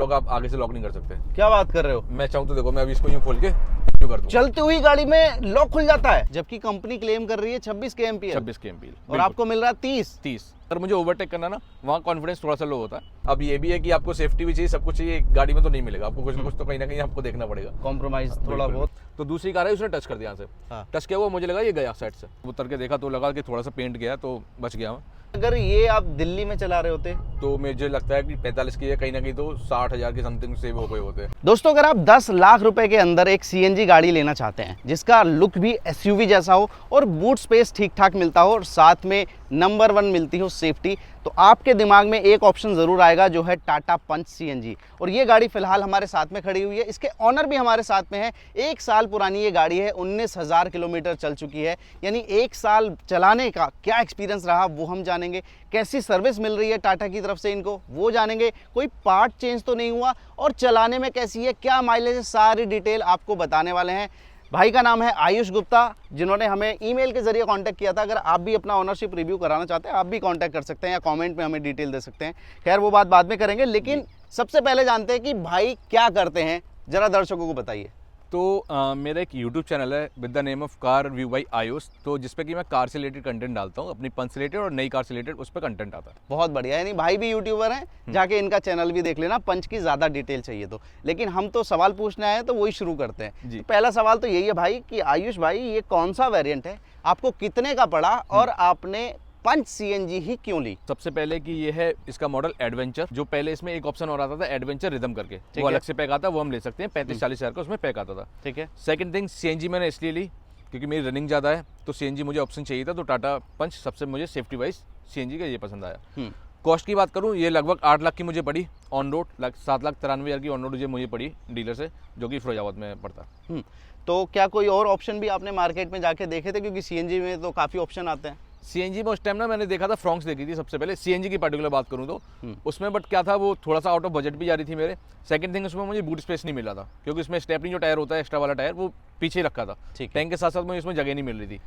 Lock आप आगे से लॉक नहीं कर सकते। क्या बात कर रहे हो? मैं चाहूँ तो देखो, मैं अभी इसको यूँ खोल के यूँ कर दूँ, चलती हुई गाड़ी में लॉक खुल जाता है, जबकि कंपनी क्लेम कर रही है 26 kmpl 26 kmpl और आपको मिल रहा है 30। अगर मुझे ओवरटेक करना ना, वहाँ कॉन्फिडेंस थोड़ा सा लो होता है। अब ये भी है कि आपको सेफ्टी भी चाहिए, सब कुछ चाहिए, गाड़ी में तो नहीं मिलेगा आपको, कुछ ना कुछ तो कहीं ना कहीं आपको देखना पड़ेगा, कॉम्प्रोमाइज थोड़ा बहुत। तो दूसरी कार है, उसने टच कर दिया यहाँ से, टच किया हुआ, मुझे लगा ये गया साइड से, उतर के देखा तो लगा कि थोड़ा सा पेंट गया, तो बच गया मैं। अगर ये आप दिल्ली में चला रहे होते तो मुझे लगता है कि 45 की है, कहीं ना कहीं तो 60,000 के समथिंग सेव हो गए होते। दोस्तों, अगर आप 10 लाख रुपए के अंदर एक सीएनजी गाड़ी लेना चाहते हैं जिसका लुक भी एसयूवी जैसा हो और बूट स्पेस ठीक ठाक मिलता हो और साथ में नंबर 1 मिलती हो सेफ्टी, तो आपके दिमाग में एक ऑप्शन जरूर आएगा जो है टाटा पंच सीएनजी। और ये गाड़ी फिलहाल हमारे साथ में खड़ी हुई है, इसके ऑनर भी हमारे साथ में है। 1 साल पुरानी ये गाड़ी है, 19,000 किलोमीटर चल चुकी है, यानी 1 साल चलाने का क्या एक्सपीरियंस रहा वो हम जानेंगे, कैसी सर्विस मिल रही है टाटा की तरफ से इनको वो जानेंगे, कोई पार्ट चेंज तो नहीं हुआ और चलाने में कैसी है, क्या माइलेज है, सारी डिटेल आपको बताने वाले हैं। भाई का नाम है आयुष गुप्ता, जिन्होंने हमें ईमेल के जरिए कांटेक्ट किया था। अगर आप भी अपना ओनरशिप रिव्यू कराना चाहते हैं, आप भी कांटेक्ट कर सकते हैं या कमेंट में हमें डिटेल दे सकते हैं। खैर वो बात बाद में करेंगे, लेकिन सबसे पहले जानते हैं कि भाई क्या करते हैं, जरा दर्शकों को बताइए। तो मेरा एक YouTube चैनल है with the name of car review by Ayush, तो जिसपे कि मैं कार से रिलेटेड कंटेंट डालता हूँ, अपनी पंच से रिलेटेड और नई कार से रिलेटेड उस पर कंटेंट आता है। बहुत बढ़िया, यानी भाई भी यूट्यूबर हैं, जाके इनका चैनल भी देख लेना, पंच की ज़्यादा डिटेल चाहिए तो। लेकिन हम तो सवाल पूछने आए हैं तो वही शुरू करते हैं। तो पहला सवाल तो यही है भाई कि आयुष भाई, ये कौन सा वेरिएंट है, आपको कितने का पड़ा और आपने पंच सीएनजी ही क्यों ली? सबसे पहले कि ये है इसका मॉडल एडवेंचर, जो पहले इसमें एक ऑप्शन और आता था एडवेंचर रिदम करके, वो अलग से पैक आता, वो हम ले सकते हैं, 35-40 हज़ार का उसमें पैक आता था। ठीक है। सेकंड थिंग, सीएनजी मैंने इसलिए ली क्योंकि मेरी रनिंग ज़्यादा है, तो सीएनजी मुझे ऑप्शन चाहिए था, तो टाटा पंच सबसे मुझे सेफ्टी वाइज सीएनजी का ये पसंद आया। कॉस्ट की बात करूँ, ये लगभग 8 लाख की मुझे पड़ी ऑन रोड, 7,93,000 की ऑन रोड मुझे पड़ी डीलर से, जो कि फिरोजाबाद में पड़ता। तो क्या कोई और ऑप्शन भी आपने मार्केट में जाके देखे थे, क्योंकि सीएनजी में तो काफ़ी ऑप्शन आते हैं? सीएनजी में उस टाइम ना मैंने देखा था, फ्रॉन्क्स देखी थी सबसे पहले, सीएनजी की पर्टिकुलर बात करूँ तो उसमें, बट क्या था, वो थोड़ा सा आउट ऑफ बजट भी जा रही थी मेरे। सेकंड थिंग, उसमें मुझे बूट स्पेस नहीं मिला था, क्योंकि उसमें स्टेपनी जो टायर होता है, एक्स्ट्रा वाला टायर, वो पीछे ही रखा था, टैंक के साथ साथ मुझे इसमें जगह नहीं मिल रही थी।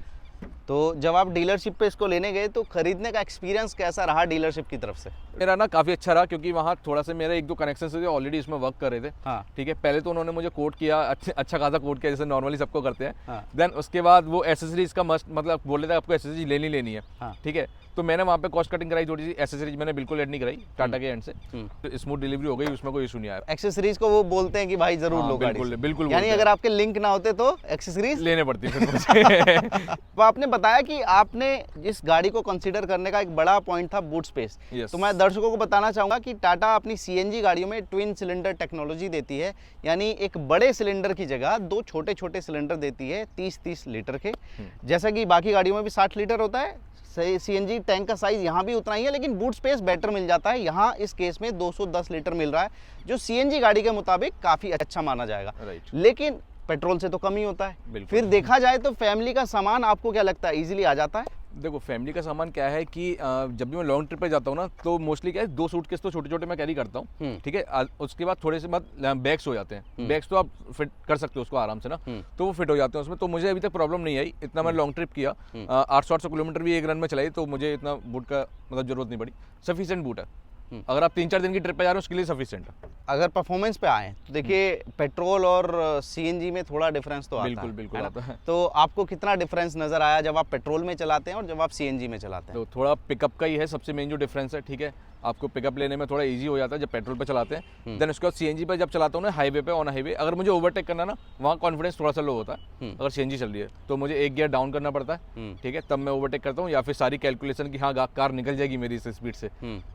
तो जब आप डीलरशिप पे इसको लेने गए तो खरीदने का एक्सपीरियंस कैसा रहा डीलरशिप की तरफ से? मेरा ना काफ़ी अच्छा रहा, क्योंकि वहाँ थोड़ा सा मेरे 1-2 कनेक्शन से ऑलरेडी इसमें वर्क कर रहे थे। हाँ। ठीक है, पहले तो उन्होंने मुझे कोट किया, अच्छा खासा कोट किया, जैसे नॉर्मली सबको करते हैं। हाँ। देन उसके बाद वो एसेसरीज का मस्ट, मतलब बोले थे आपको एसेसरीज लेनी है। हाँ। ठीक है, तो मैंने वहाँ पे कॉस्ट कटिंग कराई थोड़ी सी, एसेसरीज मैंने बिल्कुल ऐड नहीं कराई टाटा के एंड से, तो स्मूथ डिलीवरी हो गई, उसमें कोई इशू नहीं आया। एक्सेसरीज को वो बोलते हैं कि भाई जरूर लो गाड़ी से। बिल्कुल, यानी अगर आपके लिंक ना होते तो एक्सेसरीज लेने पड़ती फिर मुझे। तो आपने बताया कि आपने इस गाड़ी को कंसीडर करने का एक बड़ा पॉइंट था बूट स्पेस। तो मैं दर्शकों को बताना चाहूंगा कि टाटा अपनी सीएनजी गाड़ियों में ट्विन सिलेंडर टेक्नोलॉजी देती है, यानी एक बड़े सिलेंडर की जगह 2 छोटे सिलेंडर देती है 30-30 लीटर के। जैसा कि बाकी गाड़ियों में भी 60 लीटर होता है, सीएनजी टैंक का साइज यहाँ भी उतना ही है, लेकिन बूट स्पेस बेटर मिल जाता है। यहाँ इस केस में 210 लीटर मिल रहा है, जो सीएनजी गाड़ी के मुताबिक काफ़ी अच्छा माना जाएगा। लेकिन पेट्रोल से तो कम ही होता है। फिर देखा जाए तो फैमिली का सामान आपको क्या लगता है, इजीली आ जाता है? देखो, फैमिली का सामान क्या है कि जब भी मैं लॉन्ग ट्रिप पे जाता हूँ ना, तो मोस्टली क्या है, 2 सूटकेस तो छोटे छोटे मैं कैरी करता हूँ। ठीक है, उसके बाद थोड़े से बाद बैग्स हो जाते हैं। बैग्स तो आप फिट कर सकते हो उसको आराम से ना, तो वो फिट हो जाते हैं उसमें, तो मुझे अभी तक प्रॉब्लम नहीं आई। इतना मैं लॉन्ग ट्रिप किया, 800 किलोमीटर भी एक रन में चलाई, तो मुझे इतना बूट का मतलब जरूरत नहीं पड़ी। सफिशिएंट बूट है, अगर आप 3-4 दिन की ट्रिप पे जा रहे हो उसके लिए सफिशिएंट है। अगर परफॉर्मेंस पे आए तो देखिए, पेट्रोल और सीएनजी में थोड़ा डिफरेंस तो आता है। बिल्कुल आता है। तो आपको कितना डिफरेंस नजर आया जब आप पेट्रोल में चलाते हैं और जब आप सीएनजी में चलाते हैं? तो थोड़ा पिकअप का ही है सबसे मेन जो डिफरेंस है। ठीक है, आपको पिकअप लेने में थोड़ा इजी हो जाता है जब पेट्रोल पे चलाते हैं। देन उसके बाद सीएनजी पे जब चलाता हूँ ना, हाईवे पे, ऑन हाईवे, अगर मुझे ओवरटेक करना ना, वहाँ कॉन्फिडेंस थोड़ा सा लो होता है। अगर सीएनजी चल रही है तो मुझे एक गियर डाउन करना पड़ता है। ठीक है, तब मैं ओवरटेक करता हूँ, या फिर सारी कैलकुलेशन की हाँ कार निकल जाएगी मेरी इस स्पीड से,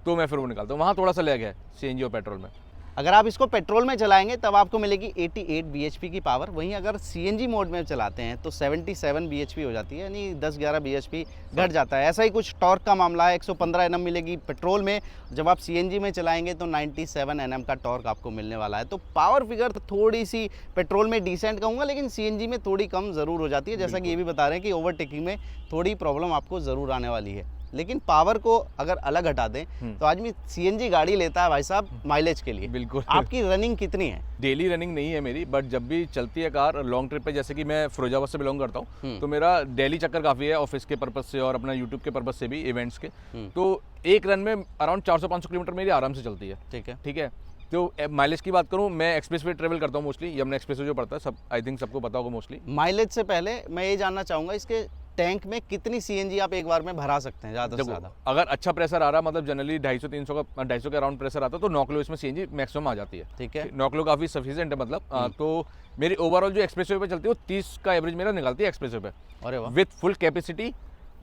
तो मैं फिर वो निकालता हूँ। वहाँ थोड़ा सा लैग है सीएनजी और पेट्रोल में। अगर आप इसको पेट्रोल में चलाएंगे तब आपको मिलेगी 88 bhp की पावर, वहीं अगर सीएनजी मोड में चलाते हैं तो 77 bhp हो जाती है, यानी 10-11 bhp घट जाता है। ऐसा ही कुछ टॉर्क का मामला है, 115 Nm मिलेगी पेट्रोल में, जब आप सीएनजी में चलाएंगे तो 97 Nm का टॉर्क आपको मिलने वाला है। तो पावर फिगर थोड़ी सी पेट्रोल में डिसेंट कहूँगा, लेकिन सीएनजी में थोड़ी कम ज़रूर हो जाती है। जैसा कि ये भी बता रहे हैं कि ओवरटेकिंग में थोड़ी प्रॉब्लम आपको ज़रूर आने वाली है। लेकिन पावर को अगर अलग हटा दें तो आदमी सीएनजी गाड़ी लेता है भाई साहब माइलेज के लिए। बिल्कुल। आपकी रनिंग कितनी है? डेली रनिंग नहीं है मेरी, बट जब भी चलती है कार लॉन्ग ट्रिप पे, जैसे कि मैं फिरोजाबाद से बिलोंग करता हूँ, तो मेरा डेली चक्कर काफ़ी है, ऑफिस के पर्पज से और अपना यूट्यूब के पर्पज से भी, इवेंट्स के। तो एक रन में अराउंड 400-500 किलोमीटर मेरी आराम से चलती है। ठीक है, तो माइलेज की बात करूँ, मैं एक्सप्रेस वे ट्रेवल करता हूँ मोस्टली, यमुना एक्सप्रेस वे जो पड़ता है, सब आई थिंक सबको पता होगा मोस्टली। माइलेज से पहले मैं ये जानना चाहूँगा इसके टैंक में कितनी सीएनजी आप एक बार में भरा सकते हैं ज़्यादा से ज़्यादा? अगर अच्छा प्रेशर आ रहा, मतलब जनरली 250-300 का 250 के अराउंड प्रेशर आता है, तो 9 किलो इसमें सीएनजी मैक्सिमम आ जाती है। ठीक है। 9 किलो काफ़ी सफिशिएंट है मतलब। तो मेरी ओवरऑल जो एक्सप्रेस वे पे चलती है वो 30 का एवरेज मेरा निकालती है एक्सप्रेस वे पे, अरे वाह। With full capacity.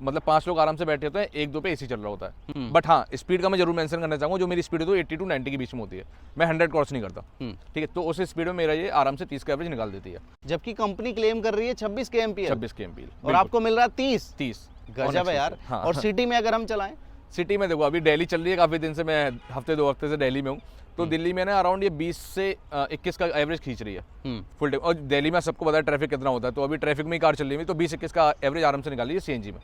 मतलब 5 लोग आराम से बैठे होते हैं, 1-2 पे एसी चल रहा होता है। बट हाँ, स्पीड का मैं जरूर मेंशन करना चाहूँगा, जो मेरी स्पीड होती है 80 to 90 के बीच में होती है, मैं 100 क्रॉस नहीं करता। ठीक है, तो उस स्पीड में मेरा ये आराम से 30 का एवरेज निकाल देती है। जबकि कंपनी क्लेम कर रही है 26 के एमपीएल, 26 के एमपीएल, और आपको मिल रहा है 30। गजब है यार। हाँ। और सिटी में अगर हम चलाएं, सिटी में देखो, अभी दिल्ली चल रही है काफ़ी दिन से, मैं हफ्ते 2 हफ्ते से दिल्ली में हूँ, तो दिल्ली में ना अराउंड ये 20 से 21 का एवरेज खींच रही है फुल टाइम। और दिल्ली में सबको पता है ट्रैफिक कितना होता है, तो अभी ट्रैफिक में ही कार चल रही है, तो 20-21 का एवरेज आराम से निकाल लीजिए सीएनजी में।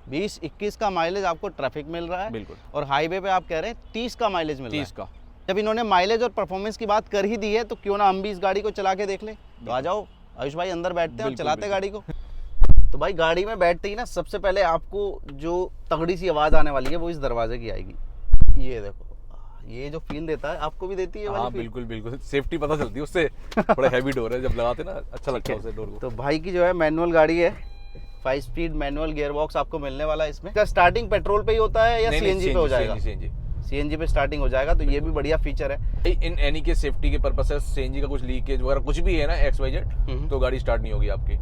20-21 का माइलेज आपको ट्रैफिक मिल रहा है, बिल्कुल। और हाईवे पे आप कह रहे हैं 30 का माइलेज मिल रहा है। 30 का। जब इन्होंने माइलेज और परफॉर्मेंस की बात कर ही दी है, तो क्यों ना हम भी इस गाड़ी को चला के देख लें। तो आ जाओ आयुष भाई, अंदर बैठते हैं और चलाते हैं गाड़ी को। तो भाई गाड़ी में बैठते ही ना सबसे पहले आपको जो तगड़ी सी आवाज़ आने वाली है वो इस दरवाजे की आएगी। ये देखो, ये जो फील देता है आपको भी देती है वाली हाँ फील? बिल्कुल बिल्कुल, सेफ्टी पता चलती है उससे। थोड़ा हैवी डोर है, जब लगाते ना अच्छा लगता है उसे डोर को। तो भाई की जो है मैनुअल गाड़ी है, 5 स्पीड मैनुअल गियर बॉक्स आपको मिलने वाला है इसमें। क्या स्टार्टिंग पेट्रोल पे ही होता है या सीएनजी पे हो जाएगा? सीएनजी पे स्टार्टिंग हो जाएगा, तो ये भी बढ़िया फीचर है। इन एनी के सेफ्टी के पर्पस से सीएनजी का कुछ लीकेज वगैरह कुछ भी है ना XYZ, तो गाड़ी स्टार्ट नहीं होगी आपकी।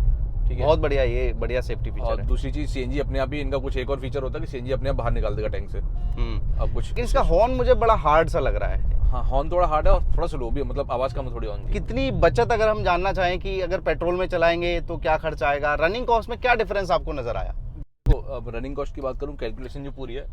ठीक है, बहुत बढ़िया, ये बढ़िया सेफ्टी फीचर और है। दूसरी चीज सीएनजी अपने आप ही, इनका कुछ एक और फीचर होता है कि सीएनजी अपने आप बाहर निकाल देगा टैंक से। अब कुछ लेकिन इसका हॉर्न मुझे बड़ा हार्ड सा लग रहा है। हाँ, हॉर्न थोड़ा हार्ड है और थोड़ा स्लो भी है, मतलब आवाज कम है थोड़ी हॉर्न की। कितनी बचत अगर हम जानना चाहें कि अगर पेट्रोल में चलाएंगे तो क्या खर्च आएगा, रनिंग कॉस्ट में क्या डिफरेंस आपको नजर आया? तो अब रनिंग कॉस्ट की बात करूँ, कैलकुलेशन जो पूरी है,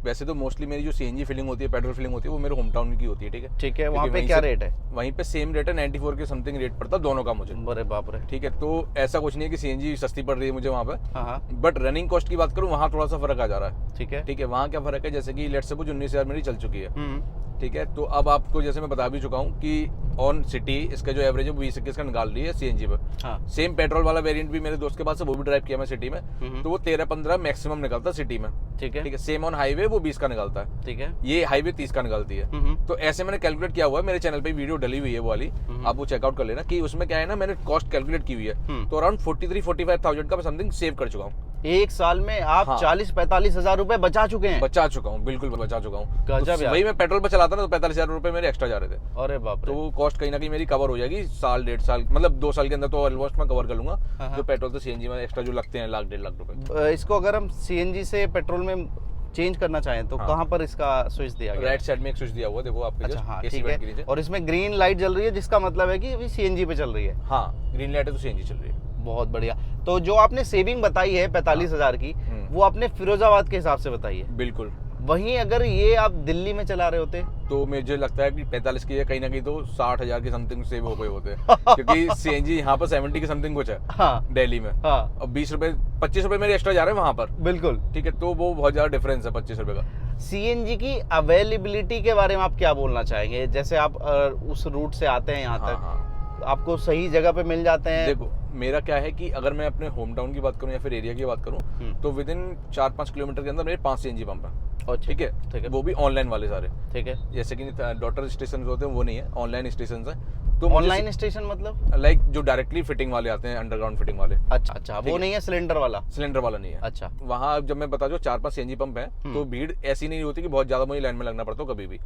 वैसे तो मोस्टली मेरी जो सीएनजी फिलिंग होती है, पेट्रोल फिलिंग होती है, वो मेरे होम टाउन की होती है। ठीक है, ठीक है, वहाँ पे वहीं क्या से- रेट है? वहीं पे सेम रेट है, 94 के समथिंग रेट पड़ता है दोनों का मुझे। अरे बाप रे। ठीक है, तो ऐसा कुछ नहीं है कि सीएनजी सस्ती पड़ रही है मुझे वहाँ पे, हाँ हाँ, बट रनिंग कॉस्ट की बात करूँ वहाँ थोड़ा सा फर्क आ जा रहा है। ठीक है। ठीक है, वहाँ क्या फर्क है, जैसे कि लेट्स सपोज 19,000 मेरी चल चुकी है। ठीक है, तो अब आपको जैसे मैं बता भी चुका हूँ कि ऑन सिटी इसका जो एवरेज है वो 20-21 का निकाल रही है सीएनजी पर। हाँ। सेम पेट्रोल वाला वेरिएंट भी मेरे दोस्त के पास है, वो भी ड्राइव किया मैं सिटी में, तो वो 13-15 मैक्सिमम निकलता है सिटी में। ठीक है। ठीक है, सेम ऑन हाईवे वो 20 का निकलता है। ठीक है। ये हाईवे 30 का निकालती है। तो ऐसे मैंने कैलकुलेट किया हुआ है, मेरे चैनल पे वीडियो डली हुई है वो वाली, आप वो चेकआउट कर लेना कि उसमें क्या है ना, मैंने कॉस्ट कैलकुलेट की हुई है, तो अराउंड 43-45,000 का समथिंग सेव कर चुका हूँ। एक साल में आप हाँ। 40-45 हजार रुपए बचा चुके हैं। बचा चुका हूँ, बिल्कुल बचा चुका हूँ। गजब तो यार। वही मैं पेट्रोल पे चलाता ना, तो 45,000 रुपए मेरे एक्स्ट्रा जा रहे थे। अरे बाप तो रे। वो कॉस्ट कहीं ना कहीं मेरी कवर हो जाएगी, साल 1.5 साल, मतलब 2 साल के अंदर तो ऑलमोस्ट मैं कवर कर लूंगा। जो पेट्रोल से सीएनजी में एक्स्ट्रा जो लगते हैं 1-1.5 लाख रुपए। इसको अगर हम सीएनजी से पेट्रोल में चेंज करना चाहें तो कहाँ पर इसका स्विच दिया गया? राइट साइड में एक स्विच दिया हुआ है, देखो आपके अच्छा, just हाँ AC ठीक वेंट के है। नीचे। और इसमें ग्रीन लाइट जल रही है, जिसका मतलब है कि अभी सीएनजी पे चल रही है। हाँ, ग्रीन लाइट है तो सीएनजी चल रही है। बहुत बढ़िया। तो जो आपने सेविंग बताई है 45 हजार की, वो आपने फिरोजाबाद के हिसाब से बताई है। बिल्कुल। वहीं अगर ये आप दिल्ली में चला रहे होते तो मुझे लगता है कि 45 की है, कहीं ना कहीं तो 60,000 के समथिंग सेव हो गए होते क्योंकि सीएनजी यहाँ पर 70 के समथिंग कुछ है। हाँ दिल्ली में। हाँ और 20 रुपए 25 रुपए मेरे एक्स्ट्रा जा रहे हैं वहां पर। बिल्कुल। ठीक है, तो वो बहुत ज्यादा डिफरेंस है 25 रुपए का। सीएनजी की अवेलेबिलिटी के बारे में आप क्या बोलना चाहेंगे? जैसे आप उस रूट से आते हैं यहाँ हाँ, तक, हाँ। आपको सही जगह पे मिल जाते हैं? देखो, मेरा क्या है कि अगर मैं अपने होम टाउन की बात करूं या फिर एरिया की बात करूं, तो विद इन 4-5 किलोमीटर के अंदर मेरे 5 सीएनजी पंप है। ठीक है, वो भी ऑनलाइन वाले सारे। ठीक है। जैसे कि डॉटर स्टेशन होते हैं वो नहीं है, ऑनलाइन स्टेशन है। तो ऑनलाइन स्टेशन मतलब लाइक जो डायरेक्टली फिटिंग वाले आते हैं, अंडरग्राउंड फिटिंग वाले। अच्छा अच्छा, वो नहीं है सिलेंडर वाला? सिलेंडर वाला नहीं है। अच्छा। वहाँ जब मैं बता जो 4-5 सीएनजी पंप है, तो भीड़ ऐसी नहीं होती कि बहुत ज्यादा मुझे लाइन में लगना पड़ता हो कभी भी।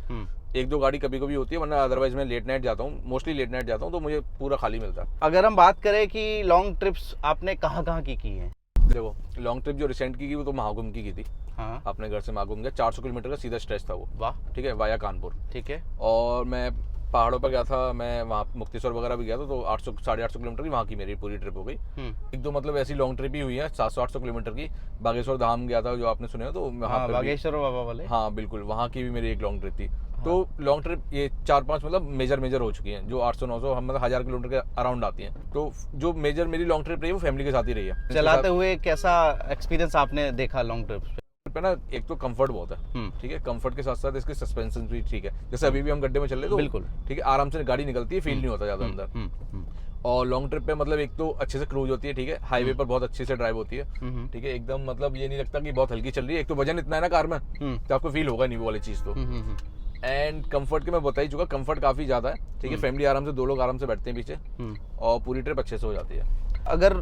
1-2 गाड़ी कभी कभी होती है, वरना अदरवाइज मैं लेट नाइट जाता हूँ, मोस्टली लेट नाइट जाता हूँ, तो मुझे पूरा खाली मिलता है। अगर हम बात करें कि लॉन्ग ट्रिप्स आपने कहाँ कहाँ की है? देखो, लॉन्ग ट्रिप जो रिसेंट की वो तो महाकुंभ की थी। हाँ। अपने घर से महाकुंभ गया, 400 किलोमीटर का सीधा स्ट्रेच था वो। वाह। ठीक है, वाया कानपुर। ठीक है। और मैं पहाड़ों पर गया था, मैं वहाँ मुक्तेश्वर वगैरह भी गया था, तो 800-850 किलोमीटर की वहाँ की मेरी पूरी ट्रिप हो गई। 1-2 मतलब ऐसी लॉन्ग ट्रिप ही हुई है 700-800 किलोमीटर की। बागेश्वर धाम गया था, जो आपने सुने हो, तो वहाँ पर बागेश्वर बाबा वाले। हाँ बिल्कुल, वहाँ की भी मेरी एक लॉन्ग ट्रिप थी। तो लॉन्ग ट्रिप ये 4-5 मतलब मेजर हो चुकी हैं, जो 800-900 हम मतलब 1000 किलोमीटर के अराउंड आती हैं। तो जो मेजर मेरी लॉन्ग ट्रिप रही है वो फैमिली के साथ ही रही है। चलाते हुए कैसा एक्सपीरियंस आपने देखा लॉन्ग ट्रिप पे ना? एक तो कंफर्ट बहुत है। ठीक है, कंफर्ट के साथ साथ इसके सस्पेंशन भी ठीक है। जैसे अभी भी हम गड्ढे में चल रहे तो बिल्कुल ठीक है, आराम से गाड़ी निकलती है, फील नहीं होता ज्यादा अंदर। और लॉन्ग ट्रिप पे मतलब एक तो अच्छे से क्रूज होती है। ठीक है, हाईवे पर बहुत अच्छे से ड्राइव होती है। ठीक है, एकदम मतलब ये नहीं लगता कि बहुत हल्की चल रही है। एक तो वजन इतना है ना कार में, तो आपको फील होगा नहीं वो वाली चीज। तो एंड कंफर्ट के मैं बता ही चुका, कंफर्ट काफी ज्यादा है, ठीक है। फैमिली आराम से, 2 लोग आराम से बैठते हैं पीछे, और पूरी ट्रिप अच्छे से हो जाती है। अगर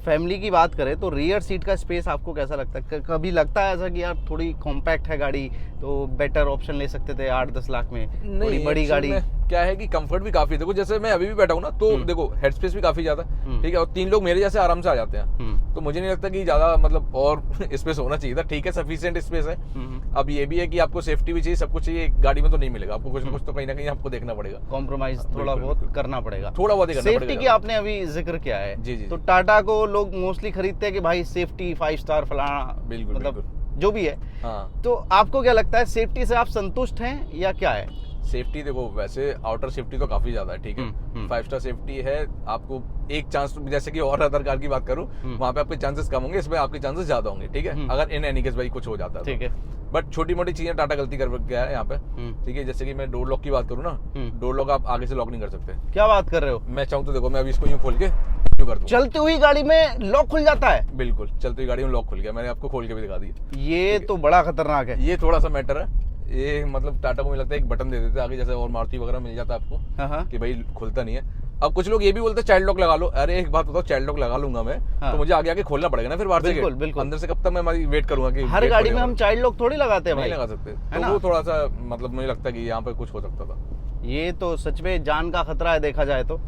फैमिली की बात करें तो रियर सीट का स्पेस आपको कैसा लगता है? कभी लगता है ऐसा कि यार थोड़ी कॉम्पैक्ट है गाड़ी तो बेटर ऑप्शन ले सकते थे 8-10 लाख में, थोड़ी बड़ी गाड़ी? क्या है कि कंफर्ट भी काफी है। देखो जैसे मैं अभी भी बैठा हूँ ना, तो देखो हेड स्पेस भी काफी ज्यादा है, ठीक है, और 3 लोग मेरे जैसे आराम से आ जाते हैं, तो मुझे नहीं लगता कि ज्यादा मतलब और स्पेस होना चाहिए था, ठीक है, सफिशिएंट स्पेस है। अब ये भी है कि आपको सेफ्टी भी चाहिए, सब कुछ चाहिए, गाड़ी में तो नहीं मिलेगा आपको, कुछ ना कुछ तो कहीं ना कहीं आपको देखना पड़ेगा, कॉम्प्रोमाइज थोड़ा बहुत करना पड़ेगा, थोड़ा बहुत ही करना सेफ्टी की आपने अभी जिक्र किया है। जी। तो टाटा को लोग मोस्टली खरीदते हैं कि भाई सेफ्टी 5 स्टार फलाना, बिल्कुल, मतलब जो भी है। हाँ। तो आपको क्या लगता है, सेफ्टी से आप संतुष्ट हैं या क्या है? सेफ्टी देखो, वैसे आउटर सेफ्टी तो काफी ज्यादा है, ठीक है, 5 स्टार सेफ्टी है। आपको एक चांस, जैसे कि और अदर कार की बात करूं, वहां पे आपके चांसेस कम होंगे, इसमें आपके चांसेस ज्यादा होंगे, ठीक है, अगर इन एनी केस भाई कुछ हो जाता है, ठीक है। बट छोटी मोटी चीजें टाटा गलती कर गया है यहाँ पे, ठीक है। जैसे कि मैं डोर लॉक की बात करूँ ना, डोर लॉक आप आगे से लॉक नहीं कर सकते। क्या बात कर रहे हो? मैं चाहूँ तो देखो, मैं अभी इसको यूं खोल के यूं कर दूं, चलती हुई गाड़ी में लॉक खुल जाता है? बिल्कुल, चलती हुई गाड़ी में लॉक खुल गया, मैंने आपको खोल के भी दिखा दिया। ये तो बड़ा खतरनाक है। ये थोड़ा सा मैटर है, ये मतलब टाटा को मुझे लगता है एक बटन दे देते आगे, जैसे और मारुति वगैरह मिल जाता है आपको कि भाई खुलता नहीं है। अब कुछ लोग ये भी बोलते हैं चाइल्ड लॉक लगा लो। अरे एक बात बताओ, चाइल्ड लॉक लगा लूंगा मैं, तो मुझे आगे आके खोलना पड़ेगा ना फिर बाहर से। बिल्कुल। अंदर से कब तक मैं वेट करूंगा कि हर गाड़ी में हम चाइल्ड लॉक थोड़ी लगाते हैं भाई, नहीं लगा सकते, तो वो थोड़ा सा मतलब मुझे लगता है कि यहाँ पे कुछ हो सकता था। ये तो सच में जान का खतरा है देखा जाए तो।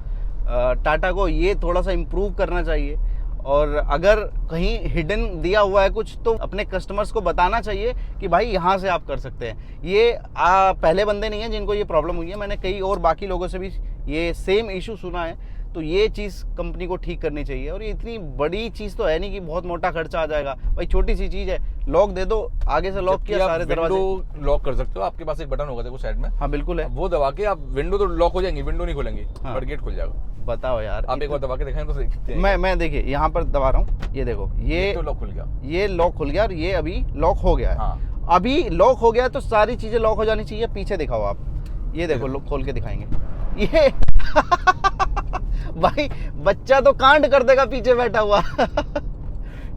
टाटा को ये थोड़ा सा इम्प्रूव करना चाहिए, और अगर कहीं हिडन दिया हुआ है कुछ तो अपने कस्टमर्स को बताना चाहिए कि भाई यहाँ से आप कर सकते हैं। ये पहले बंदे नहीं हैं जिनको ये प्रॉब्लम हुई है, मैंने कई और बाकी लोगों से भी ये सेम इशू सुना है। तो ये चीज़ कंपनी को ठीक करनी चाहिए, और ये इतनी बड़ी चीज़ तो है नहीं कि बहुत मोटा खर्चा आ जाएगा भाई, छोटी सी चीज़ है, लॉक दे दो, आगे से लॉक किया, सारे दरवाजे लॉक कर सकते हो। आपके पास एक बटन होगा देखो साइड में, हाँ बिल्कुल है, वो दबा के आप विंडो तो लॉक हो जाएंगी, विंडो नहीं खुलेंगी, बट गेट खुल जाएगा। बताओ यार, आप एक बार दबा के दिखाएं तो देखते हैं। मैं देखिए यहाँ पर दबा रहा हूँ, ये देखो, ये तो लॉक खुल गया, ये लॉक खुल गया, और ये अभी लॉक हो गया है। हाँ। अभी लॉक हो गया तो सारी चीजें लॉक हो जानी चाहिए। पीछे दिखाओ आप, ये देखो, लॉक खोल के दिखाएंगे ये भाई बच्चा तो कांड कर देगा पीछे बैठा हुआ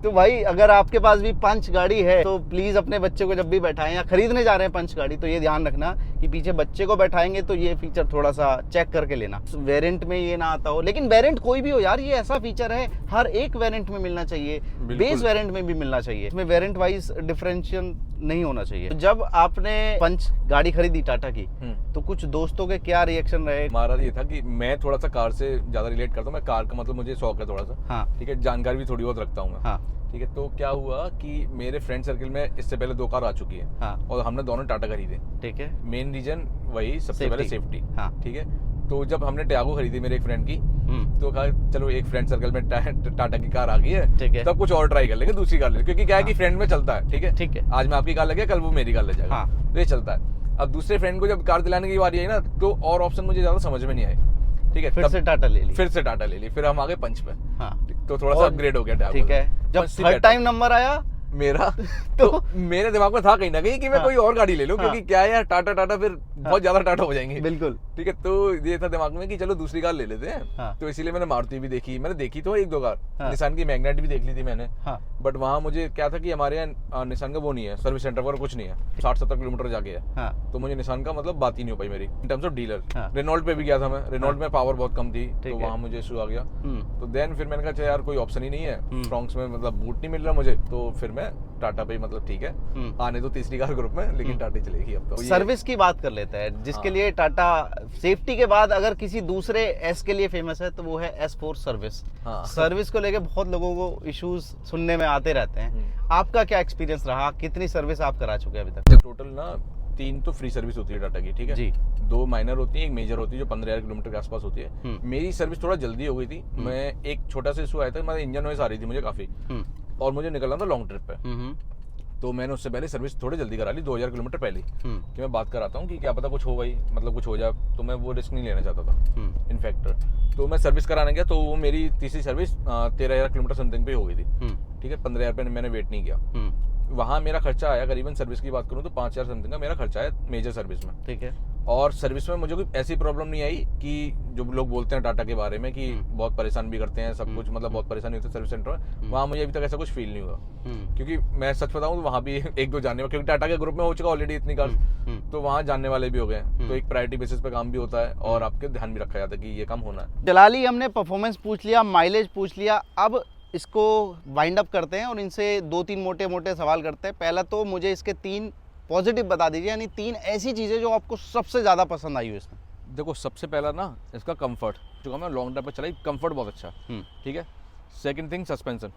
तो भाई अगर आपके पास भी पंच गाड़ी है तो प्लीज अपने बच्चे को जब भी बैठाएं, या खरीदने जा रहे हैं पंच गाड़ी, तो ये ध्यान रखना कि पीछे बच्चे को बैठाएंगे तो ये फीचर थोड़ा सा चेक करके लेना। वेरिएंट में ये ना आता हो, लेकिन वेरिएंट कोई भी हो यार, ये ऐसा फीचर है हर एक वेरिएंट में मिलना चाहिए, बेस वेरिएंट में भी मिलना चाहिए, इसमें वेरिएंट वाइज डिफरेंशियल नहीं होना चाहिए। जब आपने पंच गाड़ी खरीदी टाटा की, तो कुछ दोस्तों के क्या रिएक्शन रहे? हमारा ये था कि मैं थोड़ा सा कार से ज्यादा रिलेट करता हूँ, मैं कार का मतलब मुझे शौक है थोड़ा सा, हाँ ठीक है, जानकारी भी थोड़ी बहुत रखता हूँ मैं, हाँ ठीक है। तो क्या हुआ कि मेरे फ्रेंड सर्कल में इससे पहले 2 कार आ चुकी है, हाँ, और हमने दोनों टाटा खरीदे, ठीक है। मेन रीजन वही सबसे पहले सेफ्टी, हाँ ठीक है। तो जब हमने टियागो खरीदी मेरे एक फ्रेंड की, तो कहा चलो एक फ्रेंड सर्कल में टाटा की कार आ गई है, ठीक है, तब कुछ और ट्राई कर लेंगे, दूसरी कार ले, क्योंकि क्या है कि फ्रेंड में चलता है, ठीक है, ठीक है, आज मैं आपकी कार लगे, कल वो मेरी कार ले जाएगा, हाँ, तो ये चलता है। अब दूसरे फ्रेंड को जब कार दिलाने की बारी आई ना, तो और ऑप्शन मुझे ज्यादा समझ में नहीं आए, ठीक है, फिर से टाटा ले ली, फिर हम आ गए पंच पे, हाँ, तो थोड़ा सा अपग्रेड हो गया टियागो, ठीक है। जब थर्ड टाइम नंबर आया मेरा तो मेरे दिमाग में था कहीं ना कहीं कि मैं कोई और गाड़ी ले लूं, क्योंकि क्या है यार, टाटा फिर बहुत ज्यादा टाटा हो जाएंगे, बिल्कुल, ठीक है। तो ये था दिमाग में कि चलो दूसरी कार ले लेते हैं, तो इसीलिए मैंने मारुति भी देखी, मैंने देखी तो 1-2 कार, निसान की मैग्नेट भी देख ली थी मैंने, बट वहाँ मुझे क्या था कि हमारे यहाँ निसान का वो नहीं है, सर्विस सेंटर वगैरह कुछ नहीं है, 60-70 किलोमीटर जाके है, तो मुझे निसान का मतलब बात ही नहीं हो पाई मेरी in terms of dealer. Renault पे भी गया था मैं, रेनॉल्ट में पावर बहुत कम थी, तो वहाँ मुझे इशू आ गया, तो देन फिर मैंने कहा यार कोई ऑप्शन ही नहीं है, फ्रॉन्क्स में मतलब बूट नहीं मिल रहा मुझे, तो फिर मैं टाटा पे मतलब ठीक है, आने तो तीसरी कार ग्रुप में, लेकिन टाटा चलेगी अब तो। सर्विस की बात कर लेते हैं, जिसके लिए टाटा सेफ्टी के बाद अगर किसी दूसरे एस के लिए फेमस है तो वो है S4 सर्विस। सर्विस को लेके बहुत लोगों को इश्यूज सुनने में आते रहते हैं, आपका क्या एक्सपीरियंस रहा, कितनी सर्विस आप करा चुके हैं अभी तक? टोटल ना 3 तो फ्री सर्विस होती है टाटा की, ठीक है जी, 2 माइनर होती है, एक मेजर होती है जो 15,000 किलोमीटर के आसपास होती है। मेरी सर्विस थोड़ा जल्दी हो गई थी, मैं एक छोटा सा इशू आया था, मतलब इंजन नॉइस आ रही थी मुझे काफी, और मुझे निकलना था लॉन्ग ट्रिप पे, तो मैंने उससे पहले सर्विस थोड़ी जल्दी करा ली, 2,000 किलोमीटर पहले, कि मैं बात कराता हूँ कि क्या पता कुछ हो भाई, मतलब कुछ हो जाए, तो मैं वो रिस्क नहीं लेना चाहता था इनफैक्ट। तो मैं सर्विस कराने गया, तो वो मेरी तीसरी सर्विस 13,000 किलोमीटर समथिंग पे हो गई थी, ठीक है, 15,000 पे मैंने वेट नहीं किया। वहाँ मेरा खर्चा आया करीबन, सर्विस की बात करूँ तो 5,000 समथिंग का मेरा खर्चा है मेजर सर्विस में, ठीक है, और सर्विस में मुझे कोई ऐसी प्रॉब्लम नहीं आई कि जो लोग बोलते हैं टाटा के बारे में कि बहुत परेशान भी करते हैं सब कुछ, मतलब बहुत परेशानी होती है सर्विस सेंटर में, वहाँ मुझे अभी तक ऐसा कुछ फील नहीं हुआ। क्योंकि मैं सच बताऊं तो वहाँ भी एक दो जानने वाले, क्योंकि टाटा के ग्रुप में हो चुका ऑलरेडी इतनी कार, तो वहाँ जानने वाले भी हो गए, तो एक प्रायोरिटी बेसिस पे काम भी होता है और आपके ध्यान भी रखा जाता है कि ये काम होना है। चला ली हमने, परफॉर्मेंस पूछ लिया, माइलेज पूछ लिया, अब इसको वाइंड अप करते हैं और इनसे 2-3 मोटे मोटे सवाल करते हैं। पहला तो मुझे इसके 3 पॉजिटिव बता दीजिए, यानी 3 ऐसी चीज़ें जो आपको सबसे ज़्यादा पसंद आई हो इसमें। देखो सबसे पहला ना इसका कंफर्ट, जो मैं लॉन्ग ड्राइव पर चलाई, कंफर्ट बहुत अच्छा, ठीक है। सेकंड थिंग सस्पेंशन,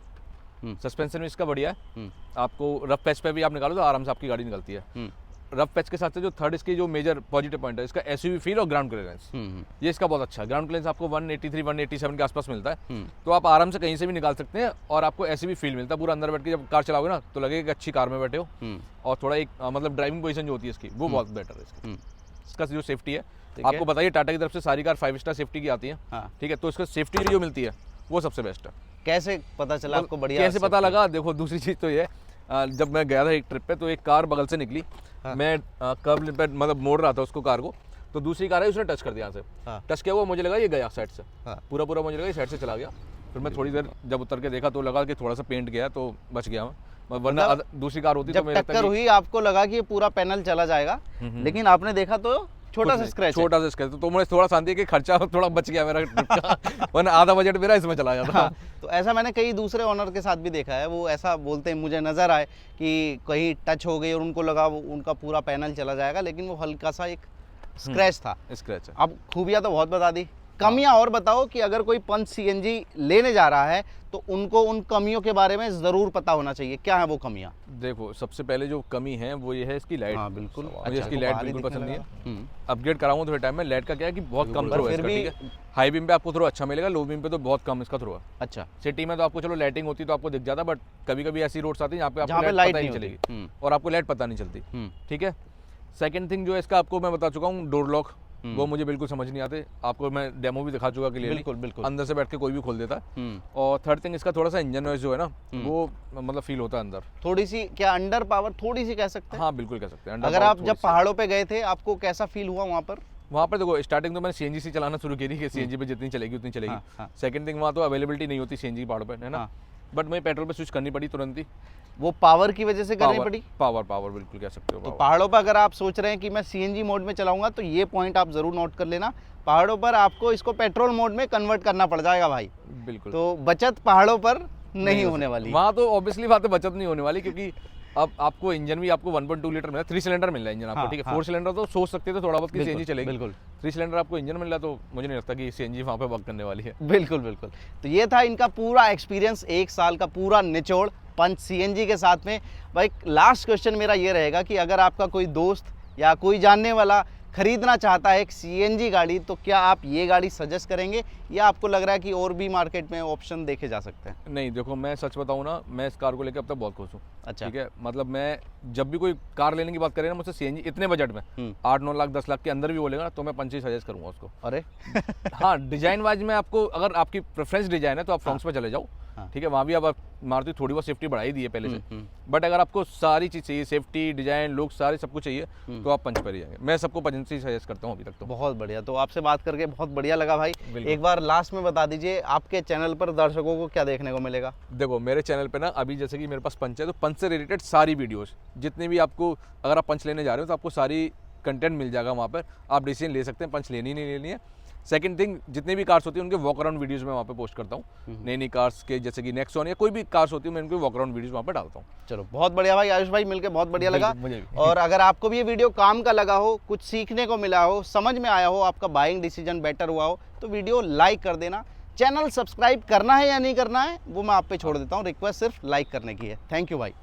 सस्पेंशन भी इसका बढ़िया है, आपको रफ पैच पे भी आप निकालो तो आराम से आपकी गाड़ी निकलती है। रफ पैच के साथ जो थर्ड इसकी जो मेजर पॉजिटिव पॉइंट है, इसका एसयूवी फील और ग्राउंड क्लियरेंस, ये इसका बहुत अच्छा है। ग्राउंड क्लियरेंस आपको 183-187 के आसपास मिलता है, तो आप आराम से कहीं से भी निकाल सकते हैं और आपको एसयूवी फील मिलता है पूरा। अंदर बैठ के जब कार चलाओगे ना तो लगेगा कि अच्छी कार में बैठे हो, और थोड़ा एक मतलब ड्राइविंग पोजीशन जो होती है इसकी वो बहुत बेटर है इसकी। इसका जो सेफ्टी है, आपको बताइए टाटा की तरफ से सारी कार 5 स्टार सेफ्टी की आती है, ठीक है, तो इसका सेफ्टी जो मिलती है वो सबसे बेस्ट है। कैसे पता चला आपको? बढ़िया कैसे पता लगा? देखो दूसरी चीज़ तो ये, जब मैं गया था एक ट्रिप पे तो एक कार बगल से निकली, मैं कर्ब पे मतलब मोड़ रहा था उसको कार को, तो दूसरी कार है उसने टच कर दिया यहाँ से, टच किया वो, मुझे लगा ये गया साइड से, पूरा मुझे लगा ये साइड से चला गया। फिर मैं थोड़ी देर जब उतर के देखा तो लगा कि थोड़ा सा पेंट गया तो बच गया मैं, वरना दूसरी कार होती तो जब टक्कर हुई आपको लगा कि ये पूरा पैनल चला जाएगा, लेकिन आपने देखा तो छोटा सा स्क्रैच, तो मुझे थोड़ा शांति कि खर्चा थोड़ा बच गया मेरा ट्रिप का, वरना आधा बजट मेरा इसमें चला गया था। तो ऐसा मैंने कई दूसरे ओनर के साथ भी देखा है, वो ऐसा बोलते हैं, मुझे नजर आए कि कहीं टच हो गई और उनको लगा वो उनका पूरा पैनल चला जाएगा, लेकिन वो हल्का सा एक स्क्रैच था। स्क्रैच है। अब खूबियां तो बहुत बता दी, कमियां और बताओ कि अगर कोई पंच सीएनजी लेने जा रहा है तो उनको उन कमियों के बारे में जरूर पता होना चाहिए। क्या है वो कमियां? देखो सबसे पहले जो कमी है वो ये है इसकी लाइट। हाँ बिल्कुल, मुझे इसकी लाइट बिल्कुल पसंद नहीं है। अपग्रेड कराऊंगा थोड़े टाइम में। लाइट का क्या है कि बहुत कम थ्रो है इसका, ठीक है। हाई बीम पे आपको थ्रो अच्छा मिलेगा, लो बीम पे तो बहुत कम इसका थ्रो है। अच्छा, सिटी में तो आपको चलो लाइटिंग होती तो आपको दिख जाता, बट कभी कभी ऐसी रोड्स आती है जहाँ पे आपको लाइट पता नहीं चलेगी और आपको लाइट पता नहीं चलती, ठीक है। सेकंड थिंग जो है इसका, आपको मैं बता चुका हूँ, डोर लॉक वो मुझे बिल्कुल समझ नहीं आते, आपको मैं डेमो भी दिखा चुका क्लियरली, बिल्कुल अंदर से बैठ के कोई भी खोल देता है। और थर्ड थिंग इसका थोड़ा सा इंजन नॉइज जो है ना वो मतलब फील होता है अंदर, थोड़ी सी, क्या अंडर पावर थोड़ी सी कह सकते हैं? हाँ बिल्कुल कह सकते हैं। अगर आप जब पहाड़ों पे गए थे आपको कैसा फील हुआ वहाँ पर? वहाँ पर देखो स्टार्टिंग तो मैंने सीएनजी से चलाना शुरू की थी कि सीएनजी पे जितनी चलेगी उतनी चलेगी। सेकंड थिंग वहाँ तो अवेलेबिलिटी नहीं होती सीएनजी पहाड़ों पे, है ना, बट मुझे पेट्रोल पे स्विच करनी पड़ी तुरंत ही। वो पावर की वजह से करनी पड़ी? पावर बिल्कुल कह सकते हो। तो पहाड़ों पर अगर आप सोच रहे हैं कि मैं सीएनजी मोड में चलाऊंगा तो ये पॉइंट आप जरूर नोट कर लेना, पहाड़ों पर आपको इसको पेट्रोल मोड में कन्वर्ट करना पड़ जाएगा भाई। बिल्कुल, तो बचत पहाड़ों पर नहीं होने वाली। वहाँ तो ऑब्वियसली बात है बचत नहीं होने वाली, क्योंकि अब आपको इंजन भी आपको 1.2 लीटर मिला, 3 सिलेंडर मिल रहा है इंजन आपको, ठीक है। 4 सिलेंडर तो सोच सकते थे थोड़ा बहुत कि सीएनजी चलेगी, बिल्कुल 3 सिलेंडर आपको इंजन मिल रहा, तो मुझे नहीं लगता कि सीएनजी वहाँ पे वर्क करने वाली है। बिल्कुल। तो ये था इनका पूरा एक्सपीरियंस, 1 साल का पूरा निचोड़ पंच सीएनजी के साथ में। भाई लास्ट क्वेश्चन मेरा ये रहेगा कि अगर आपका कोई दोस्त या कोई जानने वाला खरीदना चाहता है एक सीएनजी गाड़ी, तो क्या आप ये गाड़ी सजेस्ट करेंगे या आपको लग रहा है कि और भी मार्केट में ऑप्शन देखे जा सकते हैं? नहीं देखो, मैं सच बताऊं ना, मैं इस कार को लेकर अब तक बहुत खुश हूँ। अच्छा, ठीक है, मतलब मैं जब भी कोई कार लेने की बात करें ना मुझसे सीएनजी इतने बजट में 8-9 लाख 10 लाख के अंदर भी बोलेगा तो मैं पंच ही सजेस्ट करूंगा उसको। अरे हाँ, डिजाइन वाइज में आपको, अगर आपकी प्रेफरेंस डिजाइन है तो आप फ्रंट्स पे चले जाओ, ठीक है, वहाँ भी आप मारुति थोड़ी बहुत सेफ्टी बढ़ाई दी है पहले से, बट अगर आपको सारी चीज़ चाहिए, सेफ्टी, डिजाइन, लुक, सारी सब कुछ चाहिए, तो आप पंच पर ही जाएंगे। मैं सबको पंच से सजेस्ट करता हूँ अभी तक तो। बहुत बढ़िया, तो आपसे बात करके बहुत बढ़िया लगा भाई। एक बार लास्ट में बता दीजिए आपके चैनल पर दर्शकों को क्या देखने को मिलेगा? देखो मेरे चैनल पे ना अभी जैसे कि मेरे पास पंच है, तो पंच से रिलेटेड सारी वीडियोस जितनी भी आपको, अगर आप पंच लेने जा रहे हो तो आपको सारी कंटेंट मिल जाएगा वहाँ पर, आप डिसीजन ले सकते हैं पंच लेनी नहीं लेनी है। सेकंड थिंग, जितनी भी कार्स होती है उनके वॉक अराउंड वीडियोस में वहाँ पे पोस्ट करता हूँ, नई कार्स के, जैसे कि नेक्सॉन या कोई भी कार्स होती है मैं उनके वॉक अराउंड वीडियोस वहाँ पे डालता हूँ। चलो बहुत बढ़िया भाई, आयुष भाई मिलकर बहुत बढ़िया लगा मुझे। और अगर आपको भी ये वीडियो काम का लगा हो, कुछ सीखने को मिला हो, समझ में आया हो, आपका बाइंग डिसीजन बेटर हुआ हो, तो वीडियो लाइक कर देना। चैनल सब्सक्राइब करना है या नहीं करना है वो मैं आप पे छोड़ देता हूँ, रिक्वेस्ट सिर्फ लाइक करने की है। थैंक यू भाई।